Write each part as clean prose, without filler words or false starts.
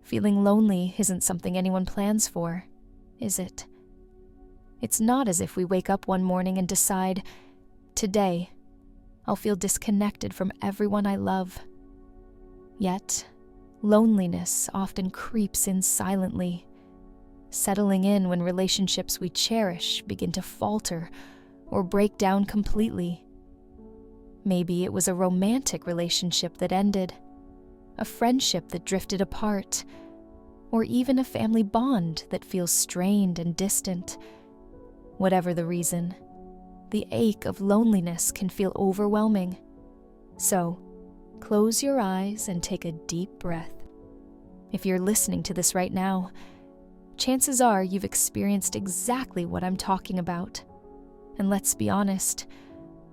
Feeling lonely isn't something anyone plans for, is it? It's not as if we wake up one morning and decide, today, I'll feel disconnected from everyone I love. Yet, loneliness often creeps in silently, settling in when relationships we cherish begin to falter or break down completely. Maybe it was a romantic relationship that ended, a friendship that drifted apart, or even a family bond that feels strained and distant. Whatever the reason, the ache of loneliness can feel overwhelming. So, close your eyes and take a deep breath. If you're listening to this right now, chances are you've experienced exactly what I'm talking about. And let's be honest,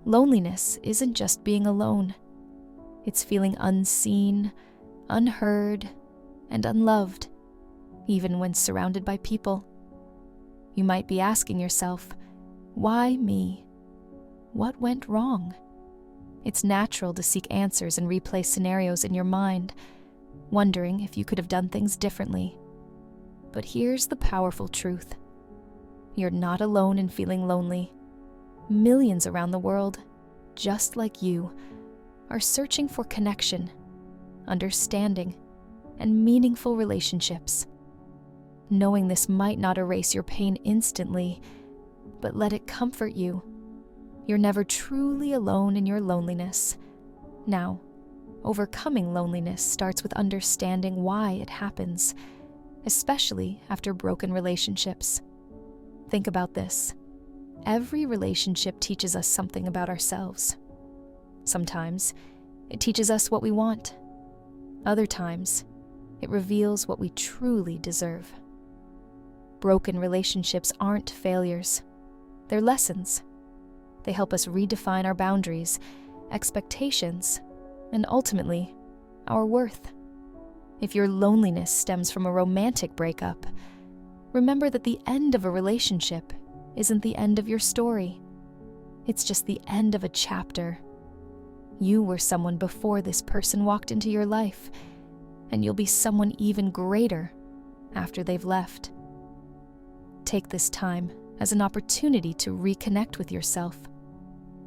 loneliness isn't just being alone. It's feeling unseen, unheard, and unloved, even when surrounded by people. You might be asking yourself, why me? What went wrong? It's natural to seek answers and replay scenarios in your mind, wondering if you could have done things differently. But here's the powerful truth. You're not alone in feeling lonely. Millions around the world, just like you, are searching for connection, understanding, and meaningful relationships. Knowing this might not erase your pain instantly, but let it comfort you. You're never truly alone in your loneliness. Now, overcoming loneliness starts with understanding why it happens, especially after broken relationships. Think about this. Every relationship teaches us something about ourselves. Sometimes, it teaches us what we want. Other times, it reveals what we truly deserve. Broken relationships aren't failures. They're lessons. They help us redefine our boundaries, expectations, and ultimately, our worth. If your loneliness stems from a romantic breakup, remember that the end of a relationship isn't the end of your story. It's just the end of a chapter. You were someone before this person walked into your life, and you'll be someone even greater after they've left. Take this time as an opportunity to reconnect with yourself.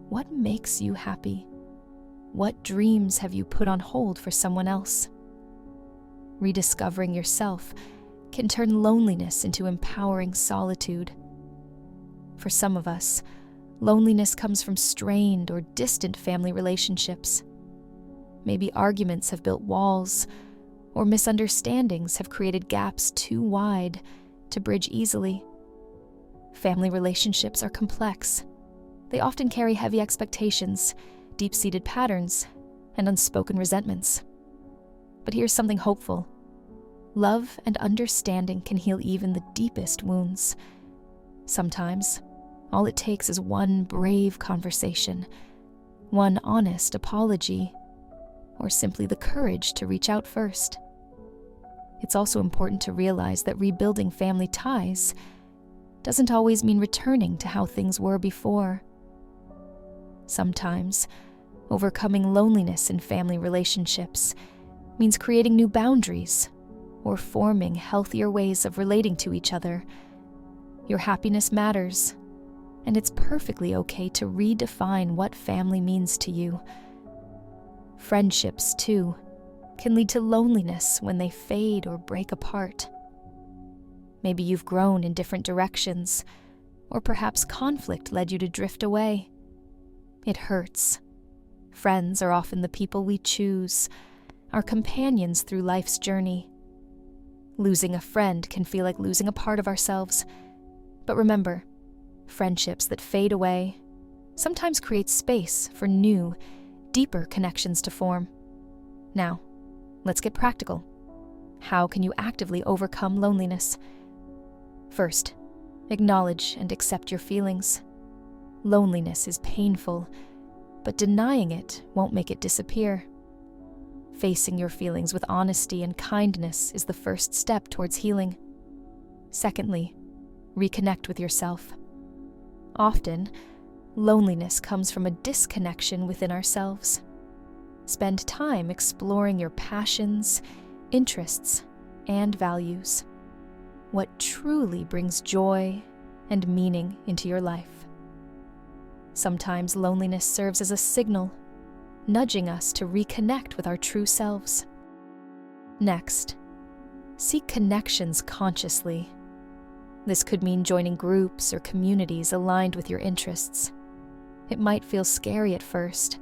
What makes you happy? What dreams have you put on hold for someone else? Rediscovering yourself can turn loneliness into empowering solitude. For some of us, loneliness comes from strained or distant family relationships. Maybe arguments have built walls, or misunderstandings have created gaps too wide to bridge easily. Family relationships are complex. They often carry heavy expectations, deep-seated patterns, and unspoken resentments. But here's something hopeful. Love and understanding can heal even the deepest wounds. Sometimes, all it takes is one brave conversation, one honest apology, or simply the courage to reach out first. It's also important to realize that rebuilding family ties doesn't always mean returning to how things were before. Sometimes, overcoming loneliness in family relationships means creating new boundaries or forming healthier ways of relating to each other. Your happiness matters, and it's perfectly okay to redefine what family means to you. Friendships, too, can lead to loneliness when they fade or break apart. Maybe you've grown in different directions, or perhaps conflict led you to drift away. It hurts. Friends are often the people we choose, our companions through life's journey. Losing a friend can feel like losing a part of ourselves. But remember, friendships that fade away sometimes create space for new, deeper connections to form. Now, let's get practical. How can you actively overcome loneliness? First, acknowledge and accept your feelings. Loneliness is painful, but denying it won't make it disappear. Facing your feelings with honesty and kindness is the first step towards healing. Secondly, reconnect with yourself. Often, loneliness comes from a disconnection within ourselves. Spend time exploring your passions, interests, and values, what truly brings joy and meaning into your life. Sometimes loneliness serves as a signal, nudging us to reconnect with our true selves. Next, seek connections consciously. This could mean joining groups or communities aligned with your interests. It might feel scary at first.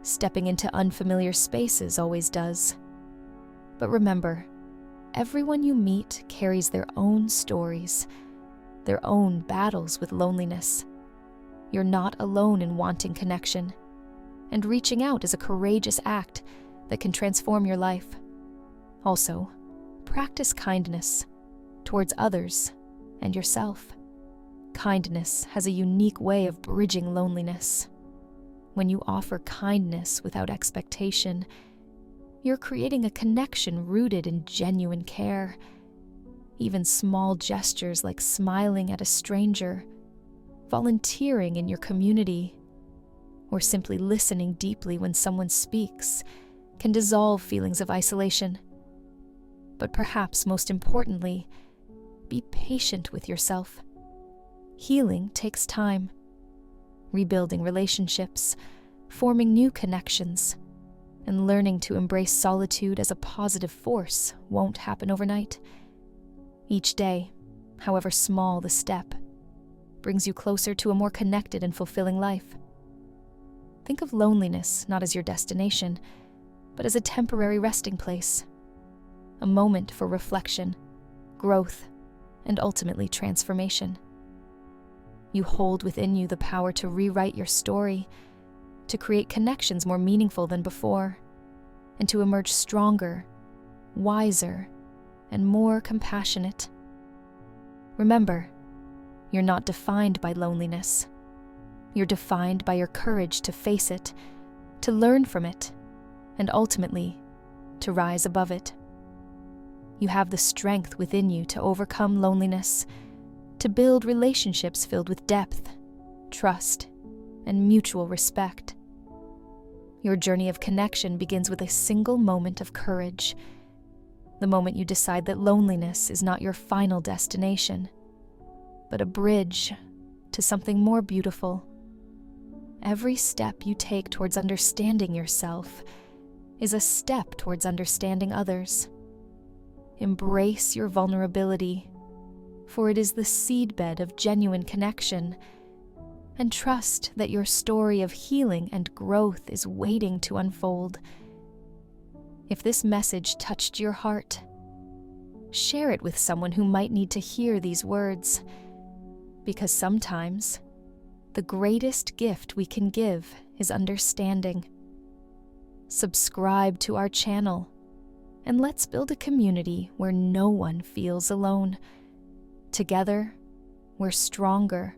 Stepping into unfamiliar spaces always does. But remember, everyone you meet carries their own stories, their own battles with loneliness. You're not alone in wanting connection, and reaching out is a courageous act that can transform your life. Also, practice kindness towards others and yourself. Kindness has a unique way of bridging loneliness. When you offer kindness without expectation, you're creating a connection rooted in genuine care. Even small gestures like smiling at a stranger, volunteering in your community, or simply listening deeply when someone speaks can dissolve feelings of isolation. But perhaps most importantly, be patient with yourself. Healing takes time. Rebuilding relationships, forming new connections, and learning to embrace solitude as a positive force won't happen overnight. Each day, however small the step, brings you closer to a more connected and fulfilling life. Think of loneliness not as your destination, but as a temporary resting place, a moment for reflection, growth, and ultimately transformation. You hold within you the power to rewrite your story, to create connections more meaningful than before, and to emerge stronger, wiser, and more compassionate. Remember, you're not defined by loneliness. You're defined by your courage to face it, to learn from it, and ultimately, to rise above it. You have the strength within you to overcome loneliness, to build relationships filled with depth, trust, and mutual respect. Your journey of connection begins with a single moment of courage, the moment you decide that loneliness is not your final destination, but a bridge to something more beautiful. Every step you take towards understanding yourself is a step towards understanding others. Embrace your vulnerability, for it is the seedbed of genuine connection, and trust that your story of healing and growth is waiting to unfold. If this message touched your heart, share it with someone who might need to hear these words, because sometimes the greatest gift we can give is understanding. Subscribe to our channel, and let's build a community where no one feels alone. Together, we're stronger,